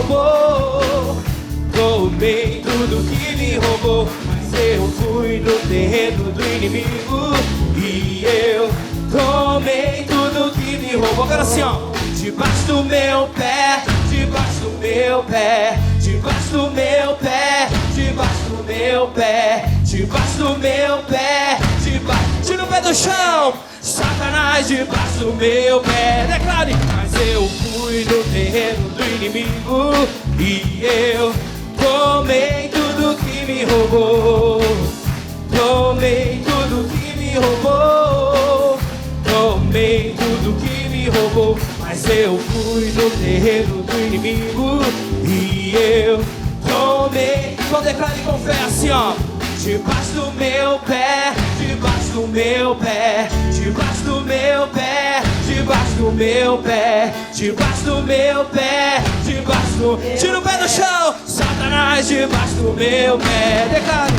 roubou. Tomei tudo que me roubou, mas eu fui no terreno do inimigo e eu tomei tudo que me roubou. Agora assim, ó. Debaixo do meu pé, debaixo do meu pé, debaixo do meu pé, debaixo do meu pé, debaixo do meu pé, debaixo. Tira o pé do chão, Satanás debaixo do meu pé. Declare. Mas eu fui no terreno do inimigo e eu tomei tudo que me roubou. Tomei tudo que me roubou. Tomei tudo que me roubou. Mas eu fui no terreno do inimigo e eu tomei. Então declare com fé assim, ó. Debaixo do meu pé, debaixo do meu pé, debaixo do meu pé, debaixo do meu pé, debaixo do meu pé, debaixo do... Tira o pé do chão, Satanás debaixo do meu pé. Declare.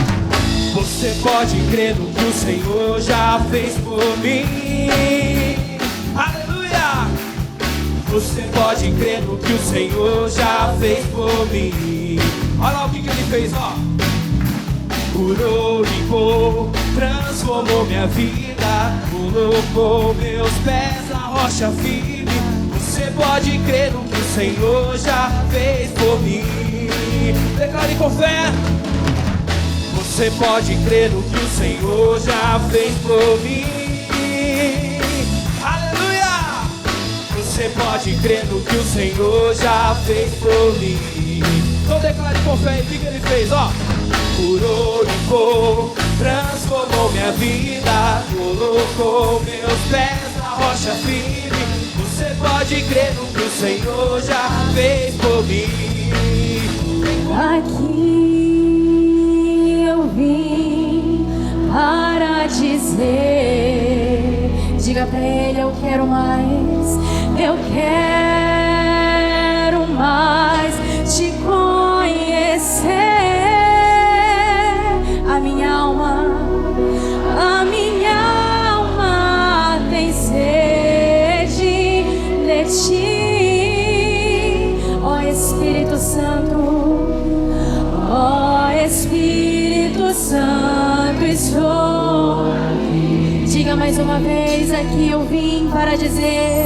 Você pode crer no que o Senhor já fez por mim. Aleluia! Você pode crer no que o Senhor já fez por mim. Olha lá o que ele fez, ó. Curou, limpou, transformou minha vida, colocou meus pés na rocha firme. Você pode crer no que o Senhor já fez por mim. Declare com fé. Você pode crer no que o Senhor já fez por mim. Aleluia! Você pode crer no que o Senhor já fez por mim. Então declare com fé. E o que ele fez, ó. Curou, limpou, transformou minha vida, colocou meus pés na rocha firme. Você pode crer no que o Senhor já fez por mim. Aqui eu vim para dizer, diga pra ele: eu quero mais, eu quero mais te conhecer. A minha alma tem sede de ti, ó Espírito Santo, ó Espírito Santo, estou. Diga mais uma vez: aqui eu vim para dizer,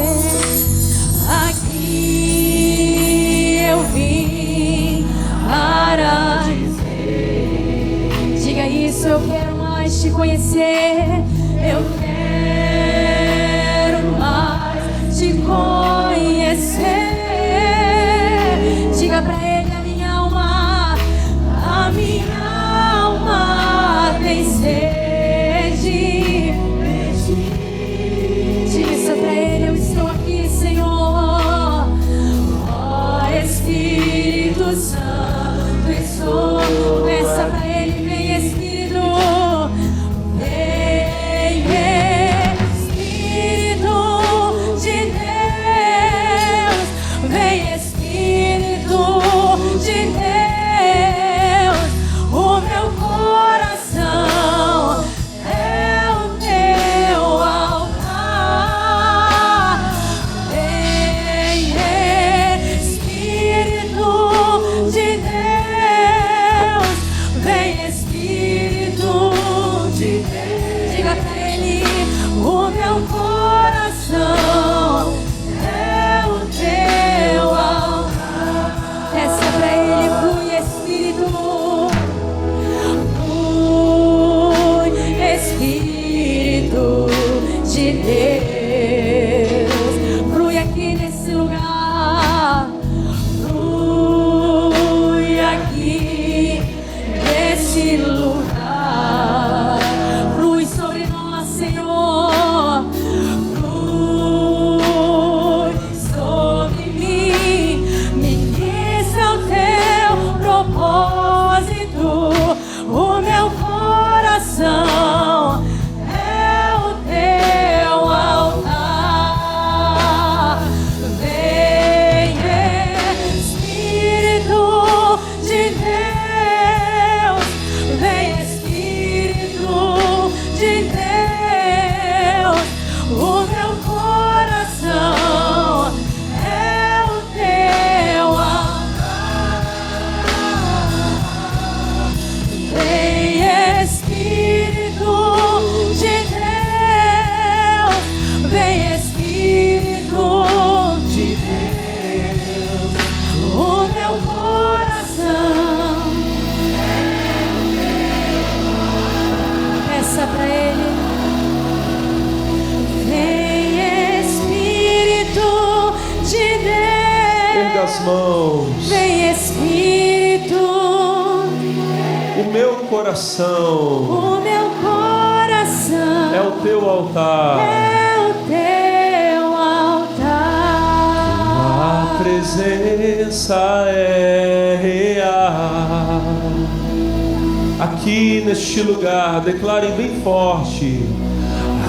aqui eu vim para dizer. Diga isso: eu quero mais te conhecer, eu quero mais te conhecer. Diga pra ele: a minha alma tem sede. Diga isso pra ele: eu estou aqui, Senhor, ó Espírito Santo, estou. Peça pra ele: vem Espírito, vem Espírito de Deus, vem Espírito de Deus. O meu coração é o teu altar. Vem Espírito de Deus, vem Espírito de Deus. Diga pra ele: o meu coração é o teu altar. Peça pra ele: flui Espírito, flui Espírito de Deus, flui aqui nesse lugar, flui aqui nesse lugar, flui sobre nós, Senhor, flui sobre mim, ministra o teu propósito. O meu coração é o teu altar. Vem Espírito de Deus, vem Espírito de Deus. as mãos. Vem Espírito, O meu coração o meu coração é o teu altar. é o teu altar. A presença é real. Aqui neste lugar, declarem bem forte.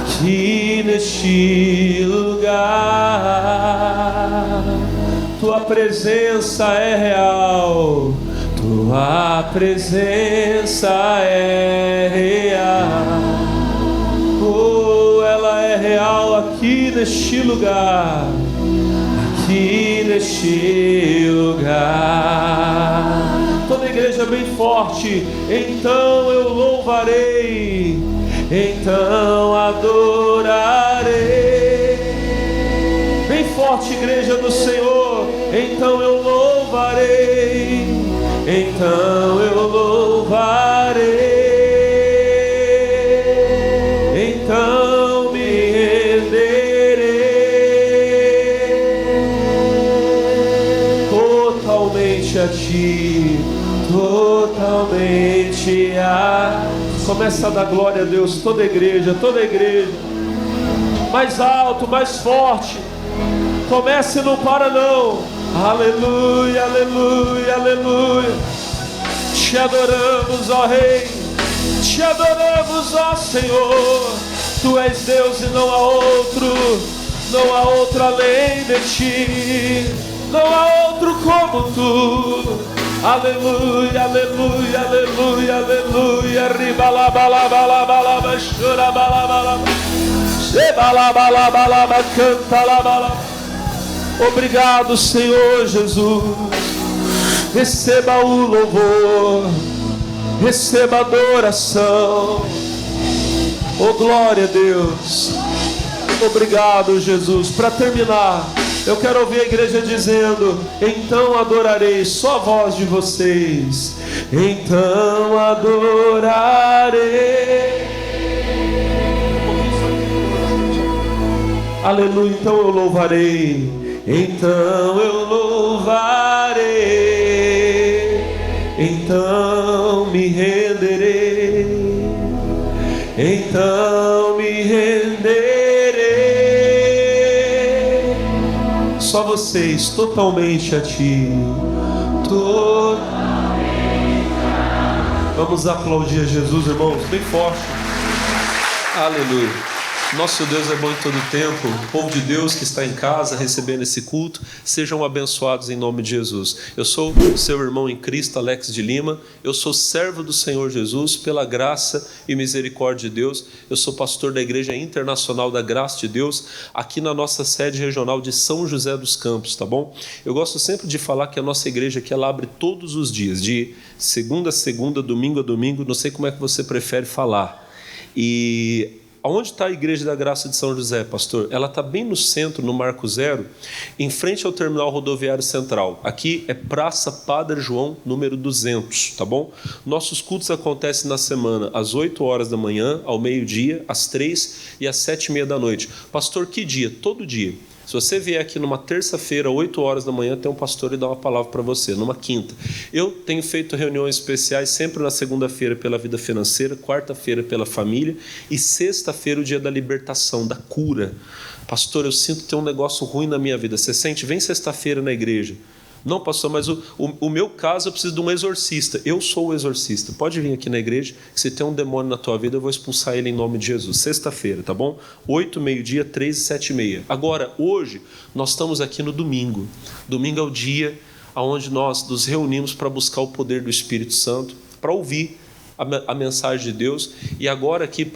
Aqui neste lugar, tua presença é real. Tua presença é real. Oh, ela é real aqui neste lugar. Aqui neste lugar. Toda a igreja bem forte. Então eu louvarei, então adorarei. Bem forte, igreja do Senhor. Então eu louvarei, então eu louvarei, então me renderei totalmente a ti, totalmente a. Começa a dar glória a Deus, toda a igreja, mais alto, mais forte. Comece e não para não. Aleluia, aleluia, aleluia. Te adoramos, ó Rei. Te adoramos, ó Senhor. Tu és Deus e não há outro. Não há outro além de ti. Não há outro como tu. Aleluia, aleluia, aleluia, aleluia. Ribalabalabalaba, chorabalabalaba. Sebalabalaba, canta labalaba. Obrigado, Senhor Jesus. Receba o louvor, receba a adoração. Oh, glória a Deus. Obrigado, Jesus. Para terminar, eu quero ouvir a igreja dizendo: então adorarei. Só a voz de vocês. Então adorarei. Aleluia. Então eu louvarei. Então eu louvarei, então me renderei, então me renderei. Só vocês, totalmente a ti, Vamos aplaudir a Jesus, irmãos, bem forte. Aleluia. Nosso Deus é bom em todo tempo. O povo de Deus que está em casa recebendo esse culto, sejam abençoados em nome de Jesus. Eu sou seu irmão em Cristo, Alex de Lima. Eu sou servo do Senhor Jesus, pela graça e misericórdia de Deus. Eu sou pastor da Igreja Internacional da Graça de Deus, aqui na nossa sede regional de São José dos Campos, tá bom? Eu gosto sempre de falar que a nossa igreja aqui, ela abre todos os dias, de segunda a segunda, domingo a domingo, não sei como é que você prefere falar. E aonde está a Igreja da Graça de São José, pastor? Ela está bem no centro, no Marco Zero, em frente ao Terminal Rodoviário Central. Aqui é Praça Padre João, número 200, tá bom? Nossos cultos acontecem na semana, às 8 horas da manhã, ao meio-dia, às 3 e às 7h30 da noite. Pastor, que dia? Todo dia. Se você vier aqui numa terça-feira, 8 horas da manhã, tem um pastor e dá uma palavra para você. Numa quinta. Eu tenho feito reuniões especiais sempre na segunda-feira pela vida financeira, quarta-feira pela família e sexta-feira o dia da libertação, da cura. Pastor, eu sinto ter um negócio ruim na minha vida. Você sente? Vem sexta-feira na igreja. Não, pastor, mas o meu caso eu preciso de um exorcista. Eu sou o exorcista. Pode vir aqui na igreja, que se tem um demônio na tua vida, eu vou expulsar ele em nome de Jesus. Sexta-feira, tá bom? 8, meio-dia, 3 e 7h30. Agora, hoje, nós estamos aqui no domingo. Domingo é o dia onde nós nos reunimos para buscar o poder do Espírito Santo, para ouvir a mensagem de Deus. E agora aqui,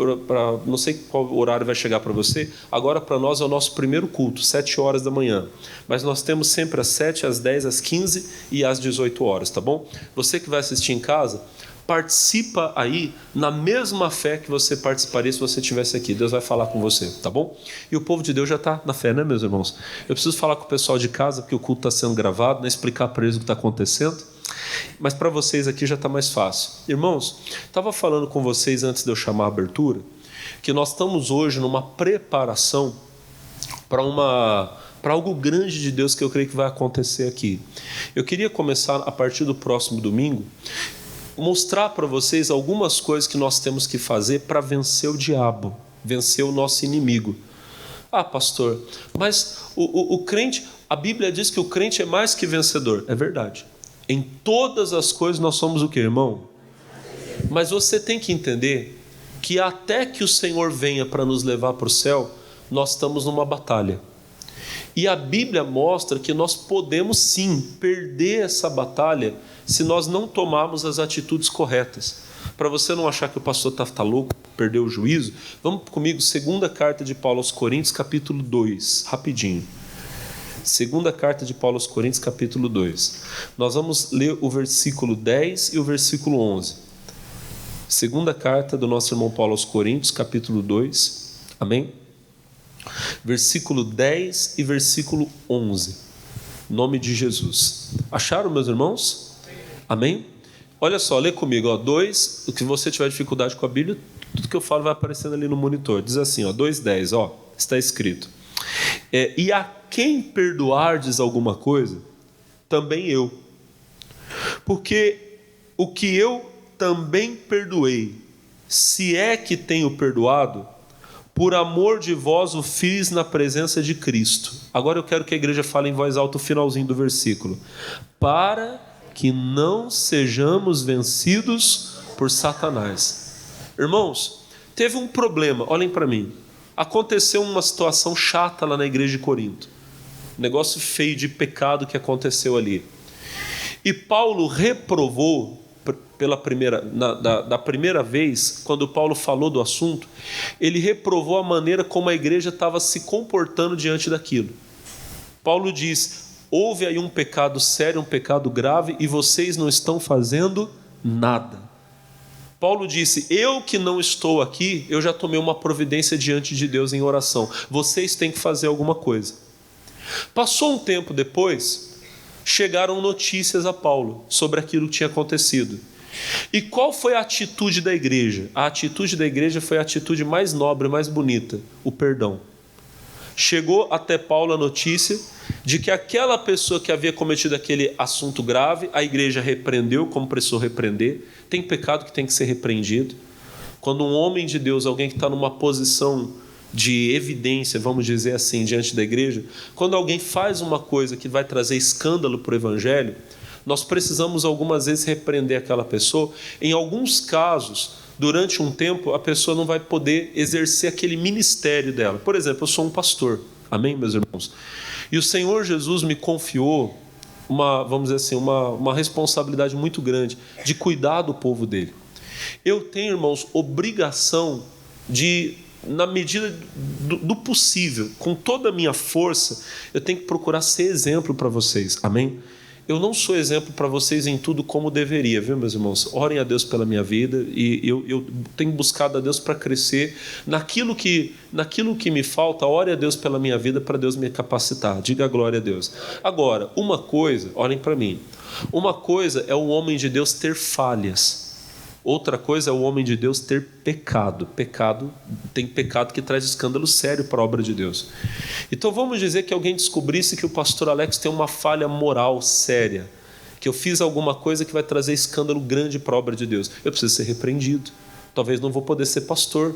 não sei qual horário vai chegar para você, agora para nós é o nosso primeiro culto, 7 horas da manhã. Mas nós temos sempre às 7, às 10, às 15 e às 18 horas, tá bom? Você que vai assistir em casa, participa aí na mesma fé que você participaria se você estivesse aqui. Deus vai falar com você, tá bom? E o povo de Deus já está na fé, né, meus irmãos? Eu preciso falar com o pessoal de casa, porque o culto está sendo gravado, né? Explicar para eles o que está acontecendo. Mas para vocês aqui já está mais fácil. Irmãos, estava falando com vocês antes de eu chamar a abertura, que nós estamos hoje numa preparação para algo grande de Deus que eu creio que vai acontecer aqui. Eu queria começar a partir do próximo domingo, mostrar para vocês algumas coisas que nós temos que fazer para vencer o diabo, vencer o nosso inimigo. Ah, pastor, mas o crente, a Bíblia diz que o crente é mais que vencedor. É verdade. Em todas as coisas nós somos o que, irmão? Mas você tem que entender que até que o Senhor venha para nos levar para o céu, nós estamos numa batalha. E a Bíblia mostra que nós podemos sim perder essa batalha se nós não tomarmos as atitudes corretas. Para você não achar que o pastor está louco, perdeu o juízo, vamos comigo, segunda carta de Paulo aos Coríntios, capítulo 2, rapidinho. Segunda carta de Paulo aos Coríntios, capítulo 2. Nós vamos ler o versículo 10 e o versículo 11. Segunda carta do nosso irmão Paulo aos Coríntios, capítulo 2. Amém? Versículo 10 e versículo 11. Em nome de Jesus. Acharam, meus irmãos? Amém? Olha só, lê comigo, 2, o que você tiver dificuldade com a Bíblia, tudo que eu falo vai aparecendo ali no monitor. Diz assim, 2:10, está escrito. E a quem perdoardes alguma coisa, também eu. Porque o que eu também perdoei, se é que tenho perdoado, por amor de vós o fiz na presença de Cristo. Agora eu quero que a igreja fale em voz alta o finalzinho do versículo. Para que não sejamos vencidos por Satanás. Irmãos, teve um problema, olhem para mim. Aconteceu uma situação chata lá na igreja de Corinto. Um negócio feio de pecado que aconteceu ali. E Paulo reprovou, da primeira vez, quando Paulo falou do assunto, ele reprovou a maneira como a igreja estava se comportando diante daquilo. Paulo diz: houve aí um pecado sério, um pecado grave, e vocês não estão fazendo nada. Paulo disse: eu que não estou aqui, eu já tomei uma providência diante de Deus em oração. Vocês têm que fazer alguma coisa. Passou um tempo depois, chegaram notícias a Paulo sobre aquilo que tinha acontecido. E qual foi a atitude da igreja? A atitude da igreja foi a atitude mais nobre, mais bonita: o perdão. Chegou até Paulo a notícia de que aquela pessoa que havia cometido aquele assunto grave, a igreja repreendeu como precisou repreender. Tem pecado que tem que ser repreendido. Quando um homem de Deus, alguém que está numa posição de evidência, vamos dizer assim, diante da igreja, quando alguém faz uma coisa que vai trazer escândalo para o evangelho, nós precisamos algumas vezes repreender aquela pessoa. Em alguns casos, durante um tempo, a pessoa não vai poder exercer aquele ministério dela. Por exemplo, eu sou um pastor, amém, meus irmãos? E o Senhor Jesus me confiou vamos dizer assim, uma responsabilidade muito grande de cuidar do povo dele. Eu tenho, irmãos, obrigação de, na medida do possível, com toda a minha força, eu tenho que procurar ser exemplo para vocês, amém? Eu não sou exemplo para vocês em tudo como deveria, viu, meus irmãos? Orem a Deus pela minha vida, e eu tenho buscado a Deus para crescer. Naquilo que me falta, ore a Deus pela minha vida para Deus me capacitar. Diga glória a Deus. Agora, uma coisa, olhem para mim. Uma coisa é o homem de Deus ter falhas. Outra coisa é o homem de Deus ter pecado. Tem pecado que traz escândalo sério para a obra de Deus. Então vamos dizer que alguém descobrisse que o pastor Alex tem uma falha moral séria, que eu fiz alguma coisa que vai trazer escândalo grande para a obra de Deus. Eu preciso ser repreendido. Talvez não vou poder ser pastor.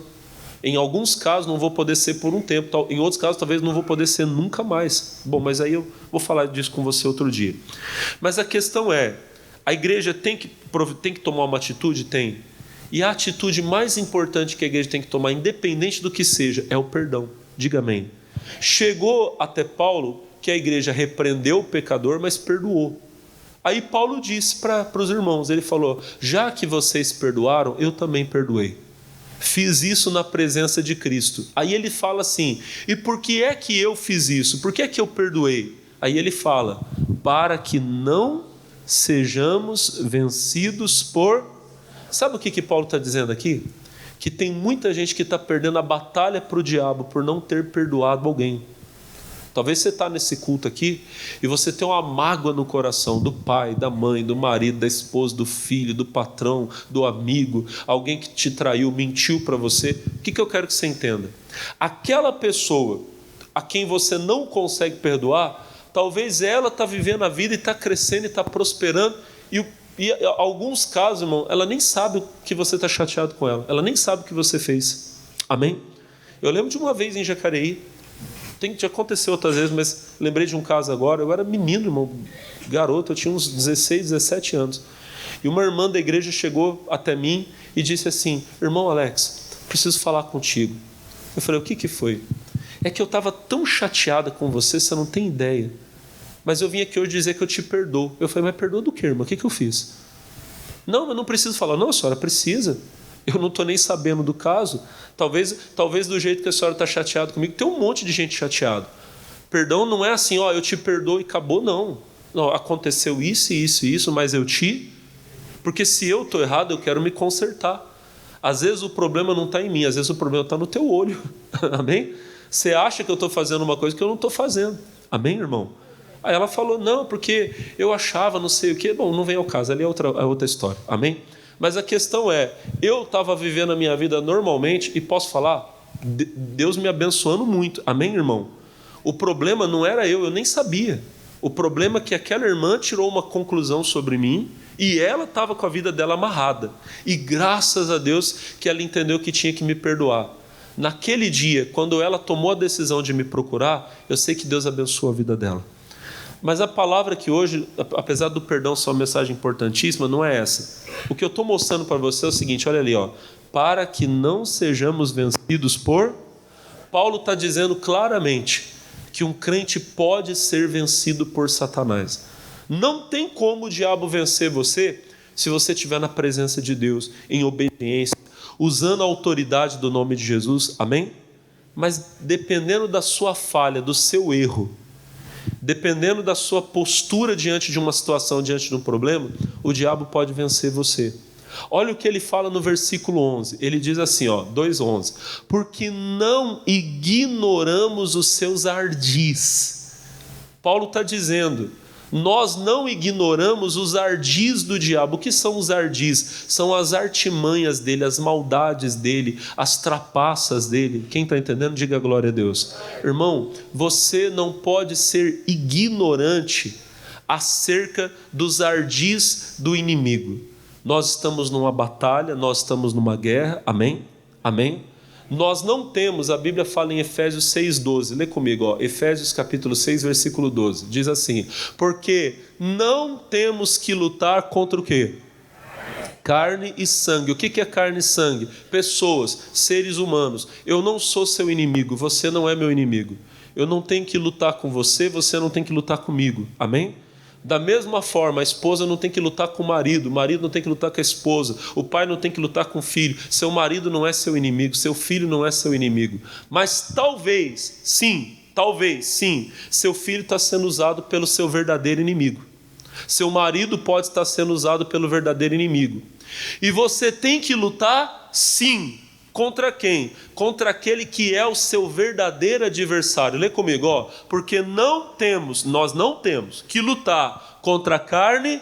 Em alguns casos não vou poder ser por um tempo. Em outros casos talvez não vou poder ser nunca mais. Bom, mas aí eu vou falar disso com você outro dia. Mas a questão é, a igreja tem que tomar uma atitude? Tem. E a atitude mais importante que a igreja tem que tomar, independente do que seja, é o perdão. Diga amém. Chegou até Paulo que a igreja repreendeu o pecador, mas perdoou. Aí Paulo disse para os irmãos, ele falou: já que vocês perdoaram, eu também perdoei. Fiz isso na presença de Cristo. Aí ele fala assim: e por que é que eu fiz isso? Por que é que eu perdoei? Aí ele fala: para que não sejamos vencidos por... Sabe o que Paulo está dizendo aqui? Que tem muita gente que está perdendo a batalha para o diabo por não ter perdoado alguém. Talvez você está nesse culto aqui e você tem uma mágoa no coração do pai, da mãe, do marido, da esposa, do filho, do patrão, do amigo, alguém que te traiu, mentiu para você. O que eu quero que você entenda? Aquela pessoa a quem você não consegue perdoar, talvez ela está vivendo a vida e está crescendo e está prosperando, e em alguns casos, irmão, ela nem sabe que você está chateado com ela, ela nem sabe o que você fez. Amém? Eu lembro de uma vez em Jacareí, já aconteceu outras vezes, mas lembrei de um caso agora. Eu era menino, irmão, garoto, eu tinha uns 16, 17 anos. E uma irmã da igreja chegou até mim e disse assim: irmão Alex, preciso falar contigo. Eu falei: o que foi? É que eu estava tão chateada com você, você não tem ideia. Mas eu vim aqui hoje dizer que eu te perdoo. Eu falei: mas perdoa do quê, irmã? O que eu fiz? Não, eu não preciso falar. Não, a senhora precisa. Eu não estou nem sabendo do caso. Talvez do jeito que a senhora está chateada comigo, tem um monte de gente chateada. Perdão não é assim, ó, eu te perdoo e acabou, não. Não, aconteceu isso e isso e isso, mas eu te... Porque se eu estou errado, eu quero me consertar. Às vezes o problema não está em mim, às vezes o problema está no teu olho. Amém? Você acha que eu estou fazendo uma coisa que eu não estou fazendo. Amém, irmão? Aí ela falou: não, porque eu achava não sei o quê. Bom, não vem ao caso, ali é outra história. Amém? Mas a questão é, eu estava vivendo a minha vida normalmente e posso falar, Deus me abençoando muito. Amém, irmão? O problema não era eu nem sabia. O problema é que aquela irmã tirou uma conclusão sobre mim e ela estava com a vida dela amarrada. E graças a Deus que ela entendeu que tinha que me perdoar. Naquele dia, quando ela tomou a decisão de me procurar, eu sei que Deus abençoou a vida dela. Mas a palavra que hoje, apesar do perdão ser uma mensagem importantíssima, não é essa. O que eu estou mostrando para você é o seguinte, olha ali, ó, para que não sejamos vencidos por... Paulo está dizendo claramente que um crente pode ser vencido por Satanás. Não tem como o diabo vencer você se você estiver na presença de Deus, em obediência, usando a autoridade do nome de Jesus, amém? Mas dependendo da sua falha, do seu erro, dependendo da sua postura diante de uma situação, diante de um problema, o diabo pode vencer você. Olha o que ele fala no versículo 11. Ele diz assim, ó, 2:11. Porque não ignoramos os seus ardis. Paulo está dizendo, nós não ignoramos os ardis do diabo. O que são os ardis? São as artimanhas dele, as maldades dele, as trapaças dele. Quem está entendendo, diga glória a Deus. Irmão, você não pode ser ignorante acerca dos ardis do inimigo. Nós estamos numa batalha, nós estamos numa guerra, amém? Amém? Nós não temos, a Bíblia fala em Efésios 6:12, lê comigo, ó, Efésios capítulo 6, versículo 12, diz assim, porque não temos que lutar contra o quê? Carne e sangue. O que é carne e sangue? Pessoas, seres humanos. Eu não sou seu inimigo, você não é meu inimigo. Eu não tenho que lutar com você, você não tem que lutar comigo, amém? Da mesma forma, a esposa não tem que lutar com o marido não tem que lutar com a esposa, o pai não tem que lutar com o filho, seu marido não é seu inimigo, seu filho não é seu inimigo. Mas talvez sim, seu filho está sendo usado pelo seu verdadeiro inimigo. Seu marido pode estar sendo usado pelo verdadeiro inimigo. E você tem que lutar sim. Contra quem? Contra aquele que é o seu verdadeiro adversário. Lê comigo, ó. Porque nós não temos que lutar contra carne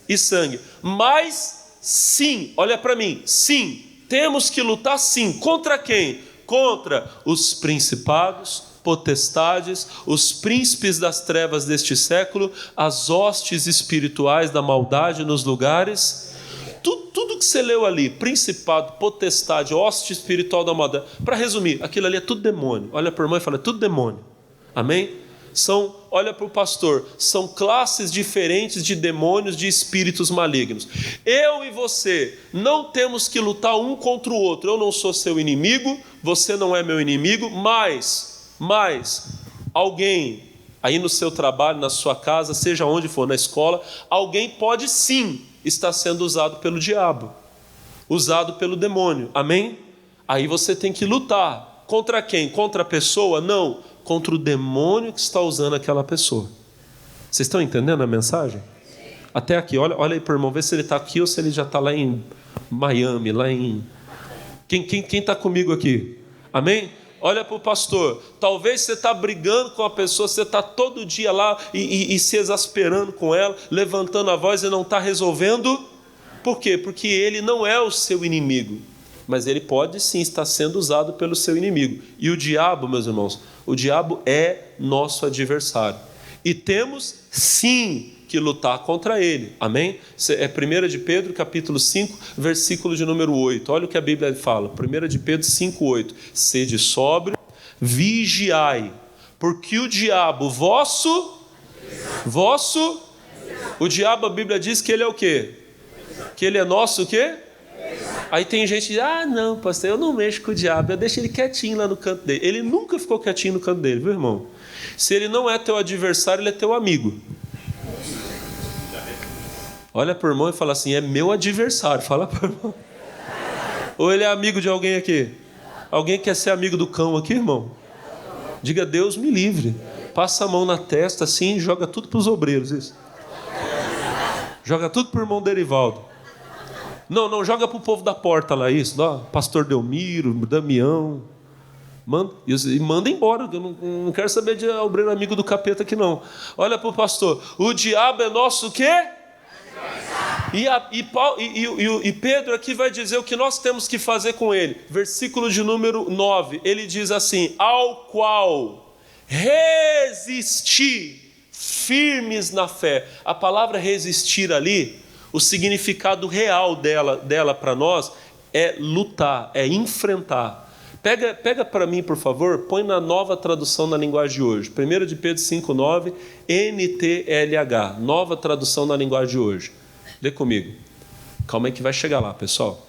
e sangue. Mas sim, olha para mim, sim, temos que lutar sim. Contra quem? Contra os principados, potestades, os príncipes das trevas deste século, as hostes espirituais da maldade nos lugares. Tudo que você leu ali, principado, potestade, hoste espiritual da maldade, para resumir, aquilo ali é tudo demônio. Olha para o irmão e fala, é tudo demônio. Amém? Olha para o pastor, são classes diferentes de demônios, de espíritos malignos. Eu e você não temos que lutar um contra o outro. Eu não sou seu inimigo, você não é meu inimigo, mas alguém aí no seu trabalho, na sua casa, seja onde for, na escola, alguém pode sim está sendo usado pelo diabo, usado pelo demônio, amém? Aí você tem que lutar, contra quem? Contra a pessoa? Não, contra o demônio que está usando aquela pessoa. Vocês estão entendendo a mensagem? Até aqui, olha aí para o irmão, vê se ele está aqui ou se ele já está lá em Miami, lá em... Quem está comigo aqui? Amém? Olha para o pastor, talvez você está brigando com a pessoa, você está todo dia lá e se exasperando com ela, levantando a voz e não está resolvendo. Por quê? Porque ele não é o seu inimigo. mas ele pode sim estar sendo usado pelo seu inimigo. E o diabo, meus irmãos, o diabo é nosso adversário. E temos sim que lutar contra ele. Amém? É 1 de Pedro, capítulo 5, versículo de número 8. Olha o que a Bíblia fala. 1 de Pedro 5, 8. Sede sóbrio, vigiai, porque o diabo o diabo, a Bíblia diz que ele é o quê? Que ele é nosso o quê? Aí tem gente que diz, não, pastor, eu não mexo com o diabo, eu deixo ele quietinho lá no canto dele. Ele nunca ficou quietinho no canto dele, viu, irmão? Se ele não é teu adversário, ele é teu amigo. Olha para o irmão e fala assim, é meu adversário. Fala para o irmão. Ou ele é amigo de alguém aqui? Alguém quer ser amigo do cão aqui, irmão? Diga, Deus me livre. Passa a mão na testa assim e joga tudo para os obreiros. Isso. Joga tudo para o irmão Derivaldo. Não, joga para o povo da porta lá, isso. Pastor Delmiro, Damião. Manda embora. Eu não quero saber de obreiro amigo do capeta aqui, não. Olha para o pastor. O diabo é nosso o quê? E Pedro aqui vai dizer o que nós temos que fazer com ele. Versículo de número 9. Ele diz assim, ao qual resistir firmes na fé. A palavra resistir ali, o significado real dela para nós é lutar, é enfrentar. Pega para mim, por favor, põe na Nova Tradução na linguagem de hoje. 1 de Pedro 5,9, NTLH, Nova Tradução na linguagem de hoje. Lê comigo. Calma aí que vai chegar lá, pessoal.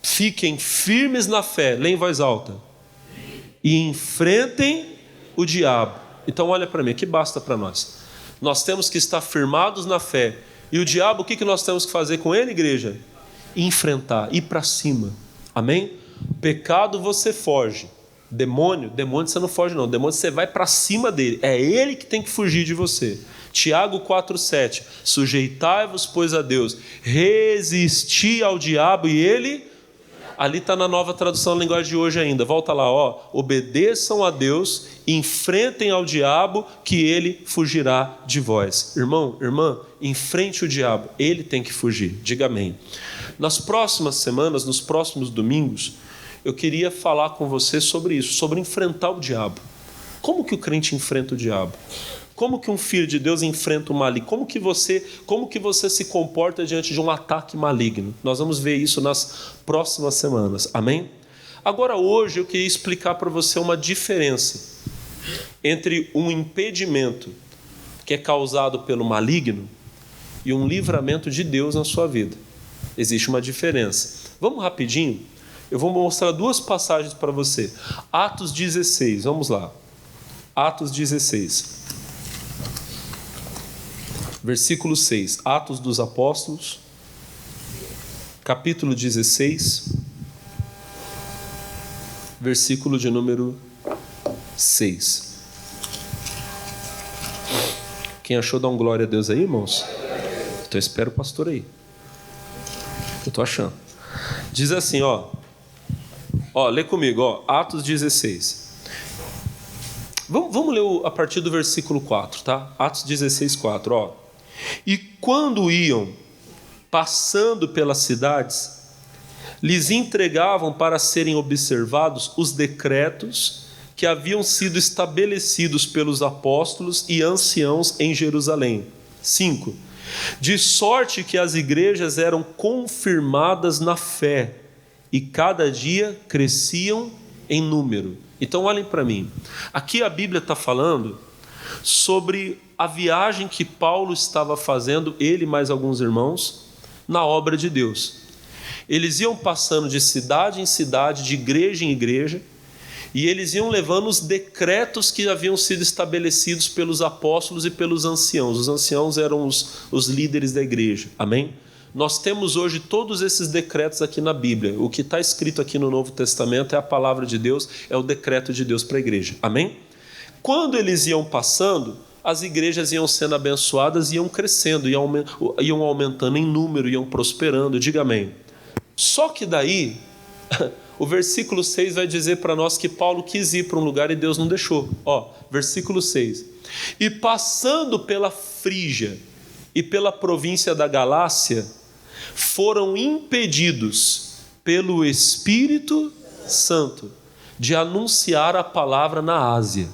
Fiquem firmes na fé, lê em voz alta. E enfrentem o diabo. Então olha para mim, que basta para nós. Nós temos que estar firmados na fé. E o diabo, o que nós temos que fazer com ele, igreja? Enfrentar, ir para cima. Amém? Pecado você foge. Demônio você não foge não. Demônio você vai para cima dele. É ele que tem que fugir de você. Tiago 4,7. Sujeitai-vos, pois, a Deus. Resisti ao diabo e ele... Ali está na Nova Tradução na linguagem de hoje ainda. Volta lá, obedeçam a Deus, enfrentem ao diabo, que ele fugirá de vós. Irmão, irmã, enfrente o diabo. Ele tem que fugir. Diga amém. Nas próximas semanas, nos próximos domingos, eu queria falar com você sobre isso, sobre enfrentar o diabo. Como que o crente enfrenta o diabo? Como que um filho de Deus enfrenta o maligno? Como que você se comporta diante de um ataque maligno? Nós vamos ver isso nas próximas semanas. Amém? Agora, hoje, eu queria explicar para você uma diferença entre um impedimento que é causado pelo maligno e um livramento de Deus na sua vida. Existe uma diferença. Vamos rapidinho? Eu vou mostrar duas passagens para você. Atos 16, vamos lá. Atos 16. Versículo 6, Atos dos Apóstolos, capítulo 16, versículo de número 6. Quem achou, dá um glória a Deus aí, irmãos? Então espera o pastor aí. Eu estou achando. Diz assim, lê comigo, Atos 16. Vamos ler a partir do versículo 4, tá? Atos 16, 4, E quando iam passando pelas cidades, lhes entregavam para serem observados os decretos que haviam sido estabelecidos pelos apóstolos e anciãos em Jerusalém. 5. De sorte que as igrejas eram confirmadas na fé e cada dia cresciam em número. Então olhem para mim. Aqui a Bíblia está falando sobre a viagem que Paulo estava fazendo, ele e mais alguns irmãos, na obra de Deus. Eles iam passando de cidade em cidade, de igreja em igreja, e eles iam levando os decretos que haviam sido estabelecidos pelos apóstolos e pelos anciãos. Os anciãos eram os líderes da igreja. Amém? Nós temos hoje todos esses decretos aqui na Bíblia. O que está escrito aqui no Novo Testamento é a palavra de Deus, é o decreto de Deus para a igreja. Amém? Quando eles iam passando, as igrejas iam sendo abençoadas, iam crescendo, iam aumentando em número, iam prosperando. Diga amém. Só que daí, o versículo 6 vai dizer para nós que Paulo quis ir para um lugar e Deus não deixou. Versículo 6. E passando pela Frígia e pela província da Galácia, foram impedidos pelo Espírito Santo, de anunciar a palavra na Ásia.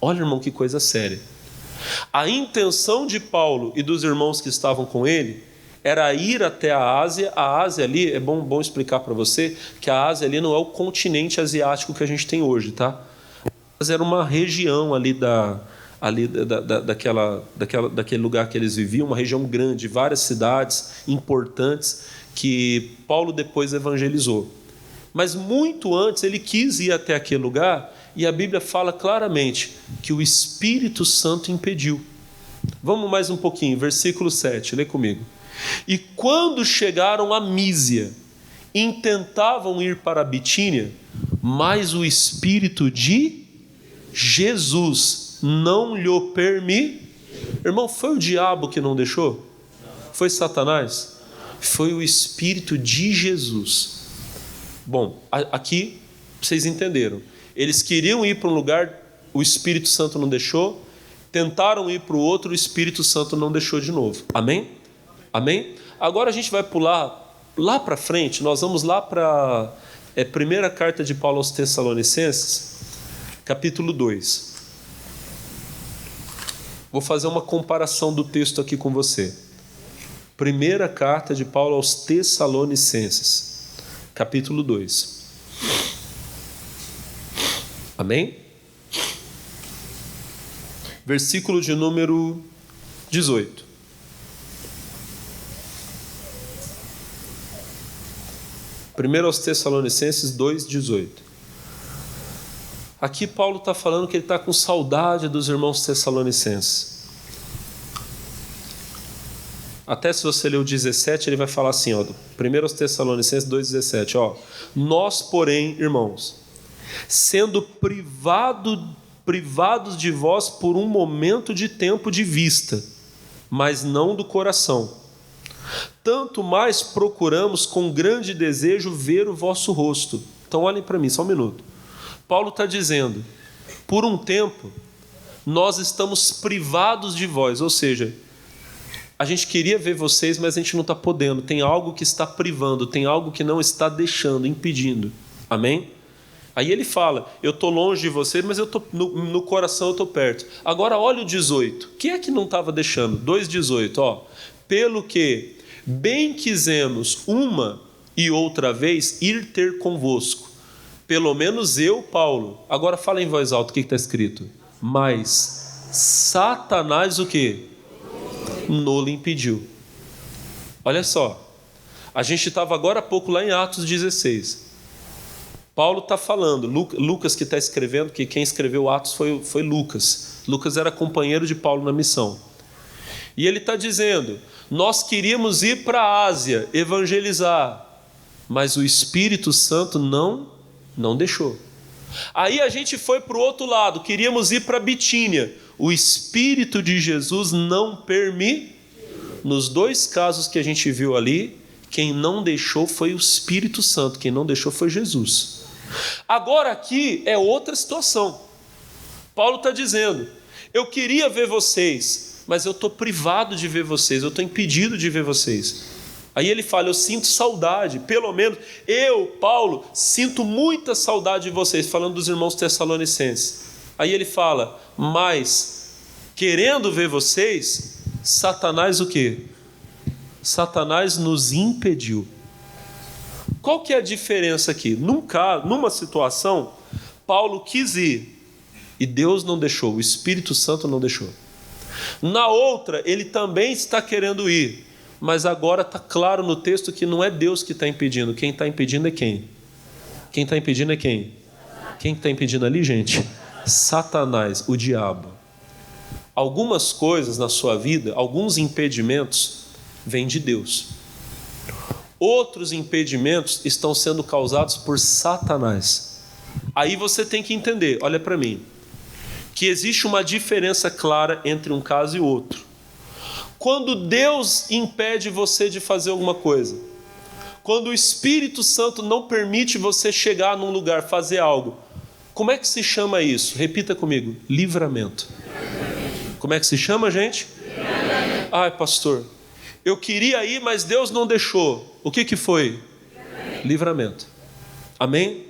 Olha, irmão, que coisa séria. A intenção de Paulo e dos irmãos que estavam com ele era ir até a Ásia. A Ásia ali, é bom explicar para você que a Ásia ali não é o continente asiático que a gente tem hoje, tá? Mas era uma região ali daquele lugar que eles viviam, uma região grande, várias cidades importantes que Paulo depois evangelizou. Mas muito antes ele quis ir até aquele lugar, e a Bíblia fala claramente que o Espírito Santo impediu. Vamos mais um pouquinho, versículo 7, lê comigo. E quando chegaram a Mísia, intentavam ir para a Bitínia, mas o Espírito de Jesus não lhe permitiu. Irmão, foi o diabo que não deixou? Foi Satanás? Foi o Espírito de Jesus. Bom, aqui vocês entenderam. Eles queriam ir para um lugar, o Espírito Santo não deixou. Tentaram ir para o outro, o Espírito Santo não deixou de novo. Amém? Amém? Agora a gente vai pular lá para frente. Nós vamos lá para primeira carta de Paulo aos Tessalonicenses, capítulo 2. Vou fazer uma comparação do texto aqui com você. Primeira carta de Paulo aos Tessalonicenses, capítulo 2. Amém? Versículo de número 18. Primeiro aos Tessalonicenses 2:18. Aqui Paulo está falando que ele está com saudade dos irmãos tessalonicenses. Até se você ler o 17, ele vai falar assim, ó, 1 aos Tessalonicenses 2:17, ó. Nós, porém, irmãos, sendo privados de vós por um momento de tempo de vista, mas não do coração, tanto mais procuramos com grande desejo ver o vosso rosto. Então olhem para mim, só um minuto. Paulo está dizendo, por um tempo, nós estamos privados de vós, ou seja, a gente queria ver vocês, mas a gente não está podendo. Tem algo que está privando, tem algo que não está deixando, impedindo. Amém? Aí ele fala, eu estou longe de vocês, mas eu tô, no coração eu estou perto. Agora olha o 18. Quem é que não estava deixando? 2:18, ó. Pelo que bem quisemos uma e outra vez ir ter convosco. Pelo menos eu, Paulo. Agora fala em voz alta o que está escrito. Mas Satanás o quê? Não lhe impediu. Olha só. A gente estava agora há pouco lá em Atos 16. Paulo está falando, Lucas que está escrevendo, que quem escreveu Atos foi Lucas. Lucas era companheiro de Paulo na missão. E ele está dizendo, nós queríamos ir para a Ásia, evangelizar, mas o Espírito Santo não deixou. Aí a gente foi para o outro lado, queríamos ir para Bitínia, o Espírito de Jesus não permitiu. Nos dois casos que a gente viu ali, quem não deixou foi o Espírito Santo, quem não deixou foi Jesus. Agora aqui é outra situação. Paulo está dizendo, eu queria ver vocês, mas eu estou privado de ver vocês, eu estou impedido de ver vocês. Aí ele fala, eu sinto saudade, pelo menos eu, Paulo, sinto muita saudade de vocês, falando dos irmãos tessalonicenses. Aí ele fala, mas querendo ver vocês, Satanás o quê? Satanás nos impediu. Qual que é a diferença aqui? Numa situação, Paulo quis ir e Deus não deixou, o Espírito Santo não deixou. Na outra, ele também está querendo ir, mas agora está claro no texto que não é Deus que está impedindo. Quem está impedindo é quem? Quem está impedindo é quem? Quem está impedindo ali, gente? Satanás, o diabo. Algumas coisas na sua vida, alguns impedimentos, vêm de Deus. Outros impedimentos estão sendo causados por Satanás. Aí você tem que entender, olha para mim, que existe uma diferença clara entre um caso e outro. Quando Deus impede você de fazer alguma coisa, quando o Espírito Santo não permite você chegar num lugar, fazer algo, como é que se chama isso? Repita comigo, livramento. Como é que se chama, gente? Ai, pastor, eu queria ir, mas Deus não deixou. O que foi? Livramento. Amém?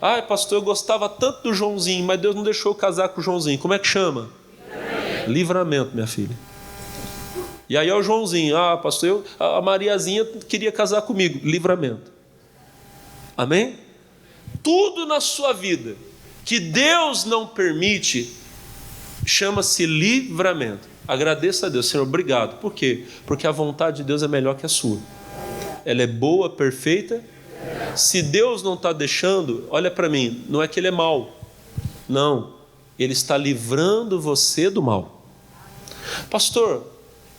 Ah, pastor, eu gostava tanto do Joãozinho, mas Deus não deixou eu casar com o Joãozinho. Como é que chama? Livramento, minha filha. E aí é o Joãozinho. Ah, pastor, a Mariazinha queria casar comigo. Livramento. Amém? Tudo na sua vida que Deus não permite chama-se livramento. Agradeça a Deus. Senhor, obrigado. Por quê? Porque a vontade de Deus é melhor que a sua. Ela é boa, perfeita. Se Deus não está deixando, olha para mim, não é que Ele é mau. Não, Ele está livrando você do mal. Pastor,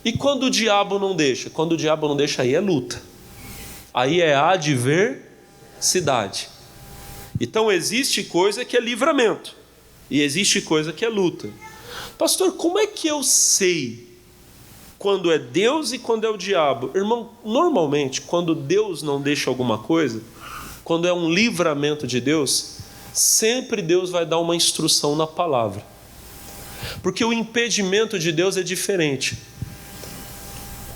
e quando o diabo não deixa? Quando o diabo não deixa, aí é luta. Aí é adversidade. Então existe coisa que é livramento. E existe coisa que é luta. Pastor, como é que eu sei quando é Deus e quando é o diabo? Irmão, normalmente, quando Deus não deixa alguma coisa, quando é um livramento de Deus, sempre Deus vai dar uma instrução na palavra. Porque o impedimento de Deus é diferente.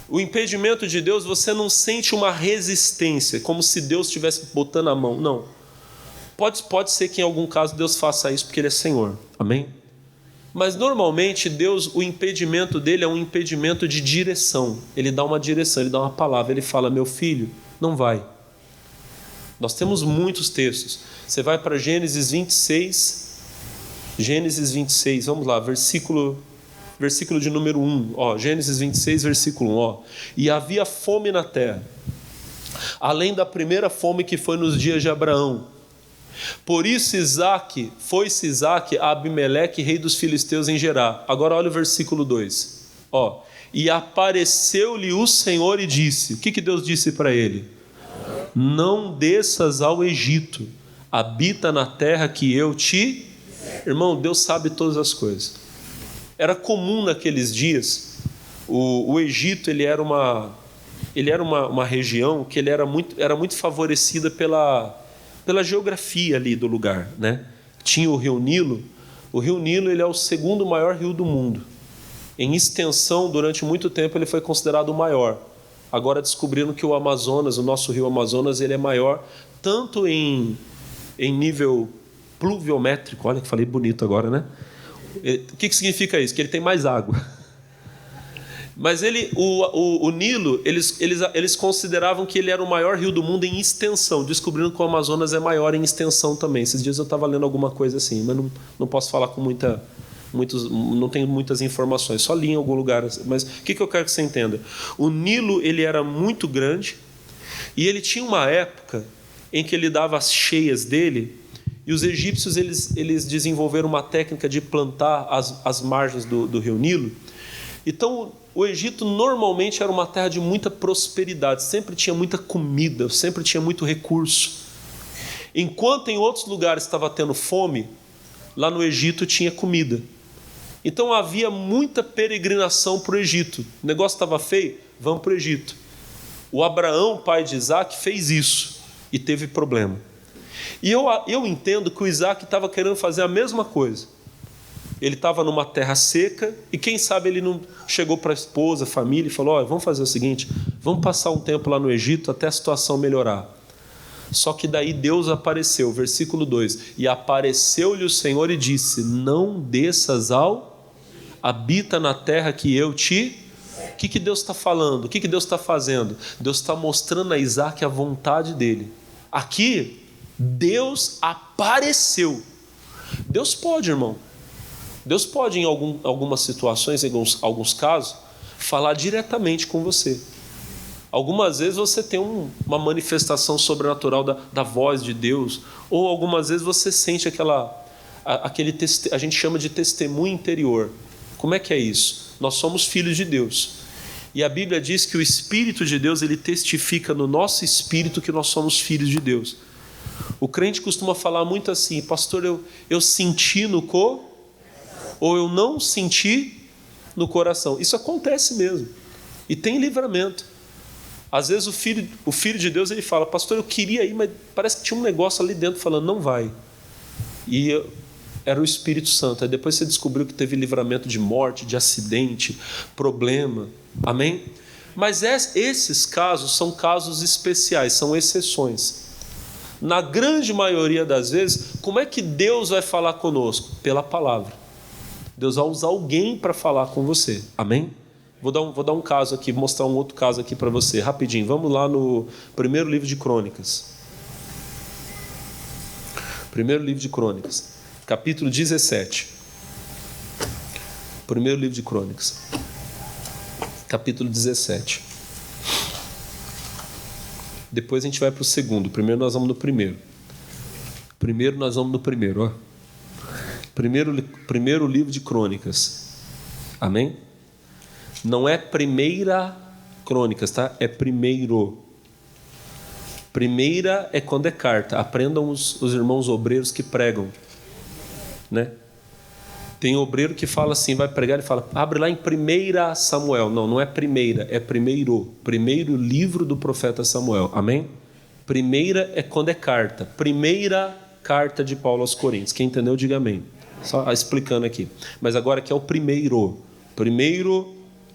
O impedimento de Deus, você não sente uma resistência, como se Deus estivesse botando a mão. Não. Pode ser que em algum caso Deus faça isso porque Ele é Senhor. Amém? Mas normalmente Deus, o impedimento dele é um impedimento de direção. Ele dá uma direção, Ele dá uma palavra. Ele fala, meu filho, não vai. Nós temos muitos textos. Você vai para Gênesis 26. Gênesis 26, vamos lá, versículo de número 1. Ó, Gênesis 26, versículo 1. Ó. E havia fome na terra, além da primeira fome que foi nos dias de Abraão. Por isso foi-se Isaque a Abimeleque, rei dos filisteus, em Gerar. Agora olha o versículo 2. Ó, e apareceu-lhe o Senhor e disse, o que Deus disse para ele? Não desças ao Egito, habita na terra que eu te... Irmão, Deus sabe todas as coisas. Era comum naqueles dias, o Egito ele era uma região que ele era muito favorecida pela geografia ali do lugar, né? Tinha o Rio Nilo. O Rio Nilo ele é o segundo maior rio do mundo. Em extensão, durante muito tempo, ele foi considerado o maior. Agora descobriram que o Amazonas, o nosso rio Amazonas, ele é maior, tanto em nível pluviométrico, olha que falei bonito agora, né? O que significa isso? Que ele tem mais água. Mas o Nilo, eles consideravam que ele era o maior rio do mundo em extensão, descobrindo que o Amazonas é maior em extensão também. Esses dias eu estava lendo alguma coisa assim, mas não posso falar com não tenho muitas informações, só li em algum lugar. Mas o que eu quero que você entenda? O Nilo ele era muito grande e ele tinha uma época em que ele dava as cheias dele, e os egípcios eles desenvolveram uma técnica de plantar as margens do rio Nilo. Então, o Egito normalmente era uma terra de muita prosperidade, sempre tinha muita comida, sempre tinha muito recurso. Enquanto em outros lugares estava tendo fome, lá no Egito tinha comida. Então havia muita peregrinação para o Egito. O negócio estava feio, vamos para o Egito. O Abraão, pai de Isaac, fez isso e teve problema. E eu entendo que o Isaac estava querendo fazer a mesma coisa. Ele estava numa terra seca e quem sabe ele não chegou para a esposa, família e falou, vamos fazer o seguinte, vamos passar um tempo lá no Egito até a situação melhorar. Só que daí Deus apareceu, versículo 2, e apareceu-lhe o Senhor e disse, não desças habita na terra que eu te... O que Deus está falando? O que Deus está fazendo? Deus está mostrando a Isaac a vontade dele. Aqui, Deus apareceu. Deus pode, irmão. Deus pode, em algumas situações, em alguns casos, falar diretamente com você. Algumas vezes você tem uma manifestação sobrenatural da voz de Deus, ou algumas vezes você sente a gente chama de testemunho interior. Como é que é isso? Nós somos filhos de Deus. E a Bíblia diz que o Espírito de Deus, ele testifica no nosso espírito que nós somos filhos de Deus. O crente costuma falar muito assim, pastor, eu senti no corpo, ou eu não senti no coração. Isso acontece mesmo. E tem livramento. Às vezes o filho de Deus ele fala, pastor, eu queria ir, mas parece que tinha um negócio ali dentro falando, não vai. E era o Espírito Santo. Aí depois você descobriu que teve livramento de morte, de acidente, problema. Amém? Mas esses casos são casos especiais, são exceções. Na grande maioria das vezes, como é que Deus vai falar conosco? Pela palavra. Deus vai usar alguém para falar com você. Amém? Vou dar um caso aqui, mostrar um outro caso aqui para você, rapidinho. Vamos lá no primeiro livro de Crônicas. Primeiro livro de Crônicas, capítulo 17. Primeiro livro de Crônicas, capítulo 17. Depois a gente vai para o segundo. Primeiro nós vamos no primeiro. Ó. Primeiro livro de Crônicas. Amém? Não é primeira Crônicas, tá? É primeiro. Primeira é quando é carta. Aprendam os irmãos obreiros que pregam, né? Tem obreiro que fala assim, vai pregar e fala, abre lá em 1 Samuel. Não é primeira, é primeiro livro do profeta Samuel. Amém? Primeira é quando é carta. Primeira carta de Paulo aos Coríntios. Quem entendeu, diga amém. Só explicando aqui. Mas agora aqui é o primeiro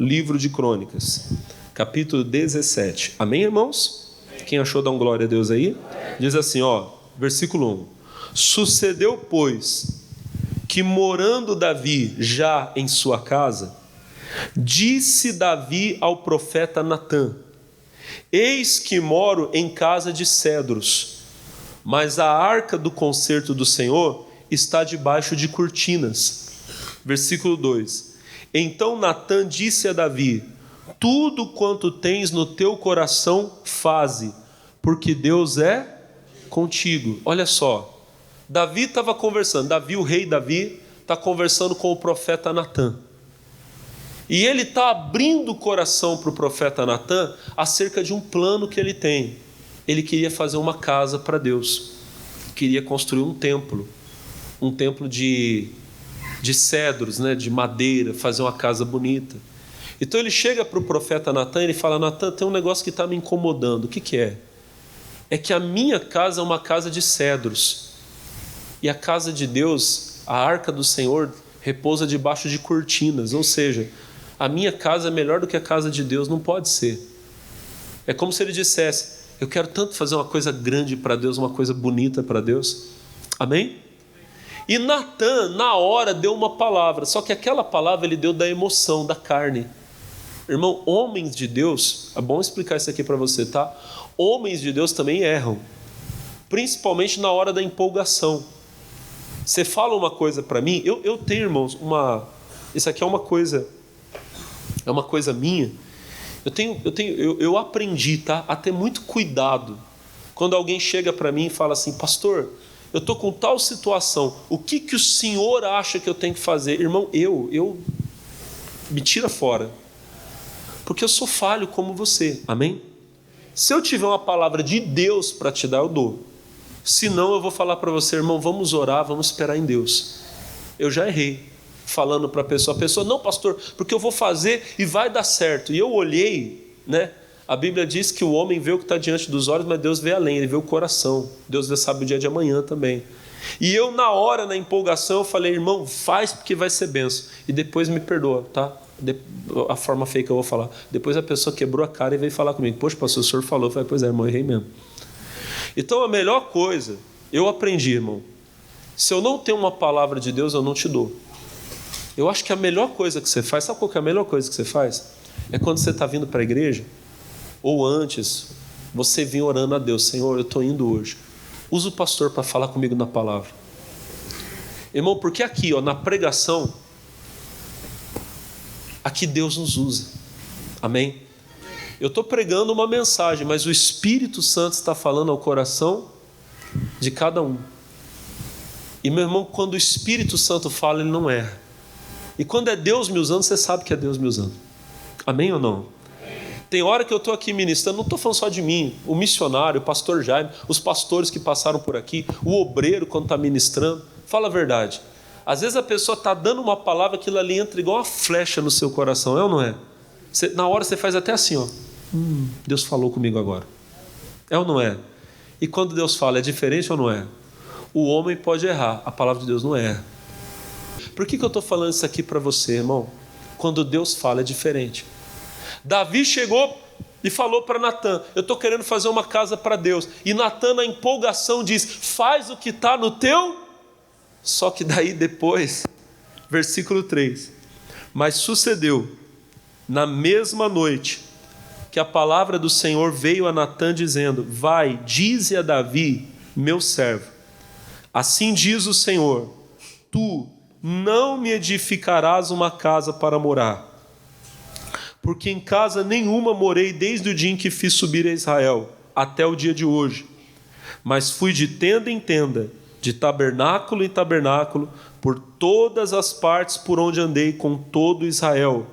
livro de Crônicas, capítulo 17. Amém, irmãos? Quem achou, dá um glória a Deus aí. Diz assim, ó, versículo 1. Sucedeu, pois, que morando Davi já em sua casa, disse Davi ao profeta Natã: eis que moro em casa de cedros, mas a arca do concerto do Senhor está debaixo de cortinas. Versículo 2. Então Natã disse a Davi: tudo quanto tens no teu coração, faze, porque Deus é contigo. Olha só, Davi estava conversando, o rei Davi está conversando com o profeta Natã. E ele está abrindo o coração para o profeta Natã acerca de um plano que ele tem. Ele queria fazer uma casa para Deus, queria construir um templo de cedros, né, de madeira, fazer uma casa bonita. Então ele chega para o profeta Natã e ele fala: Natã, tem um negócio que está me incomodando. O que é? É que a minha casa é uma casa de cedros. E a casa de Deus, a arca do Senhor, repousa debaixo de cortinas. Ou seja, a minha casa é melhor do que a casa de Deus. Não pode ser. É como se ele dissesse: eu quero tanto fazer uma coisa grande para Deus, uma coisa bonita para Deus. Amém? E Natã, na hora, deu uma palavra. Só que aquela palavra ele deu da emoção, da carne. Irmão, homens de Deus, é bom explicar isso aqui para você, tá? Homens de Deus também erram, principalmente na hora da empolgação. Você fala uma coisa para mim, eu tenho, irmãos, isso aqui é uma coisa minha. Eu aprendi, tá, a ter muito cuidado quando alguém chega para mim e fala assim: pastor, eu estou com tal situação, o que o senhor acha que eu tenho que fazer? Irmão, me tira fora, porque eu sou falho como você. Amém? Se eu tiver uma palavra de Deus para te dar, eu dou. Se não, eu vou falar para você: irmão, vamos orar, vamos esperar em Deus. Eu já errei falando para a pessoa: não, pastor, porque eu vou fazer e vai dar certo. E eu olhei, né? A Bíblia diz que o homem vê o que está diante dos olhos, mas Deus vê além, Ele vê o coração. Deus sabe o dia de amanhã também. E eu, na hora, na empolgação, eu falei: irmão, faz porque vai ser benção. E depois me perdoa, tá? A forma feia que eu vou falar. Depois a pessoa quebrou a cara e veio falar comigo: poxa, pastor, o senhor falou. Eu falei: pois é, irmão, errei mesmo. Então a melhor coisa, eu aprendi, irmão, se eu não tenho uma palavra de Deus, eu não te dou. Eu acho que a melhor coisa que você faz, sabe qual que é a melhor coisa que você faz? É quando você está vindo para a igreja, ou antes, você vir orando a Deus: Senhor, eu estou indo hoje, usa o pastor para falar comigo na palavra. Irmão, porque aqui, ó, na pregação, aqui Deus nos usa. Amém? Eu estou pregando uma mensagem, mas o Espírito Santo está falando ao coração de cada um. E, meu irmão, quando o Espírito Santo fala, ele não erra. E quando é Deus me usando, você sabe que é Deus me usando. Amém ou não? Tem hora que eu estou aqui ministrando, não estou falando só de mim, o missionário, o pastor Jaime, os pastores que passaram por aqui, o obreiro quando está ministrando. Fala a verdade. Às vezes a pessoa está dando uma palavra, aquilo ali entra igual uma flecha no seu coração, é ou não é? Na hora você faz até assim, ó. Deus falou comigo agora. É ou não é? E quando Deus fala, é diferente ou não é? O homem pode errar, a palavra de Deus não erra. Por que eu estou falando isso aqui para você, irmão? Quando Deus fala, é diferente. Davi chegou e falou para Natã: eu estou querendo fazer uma casa para Deus. E Natã, na empolgação, diz: faz o que está no teu. Só que daí depois, versículo 3: mas sucedeu na mesma noite que a palavra do Senhor veio a Natã dizendo: vai, dize a Davi, meu servo, assim diz o Senhor, tu não me edificarás uma casa para morar, porque em casa nenhuma morei desde o dia em que fiz subir a Israel até o dia de hoje, mas fui de tenda em tenda, de tabernáculo em tabernáculo, por todas as partes por onde andei com todo Israel.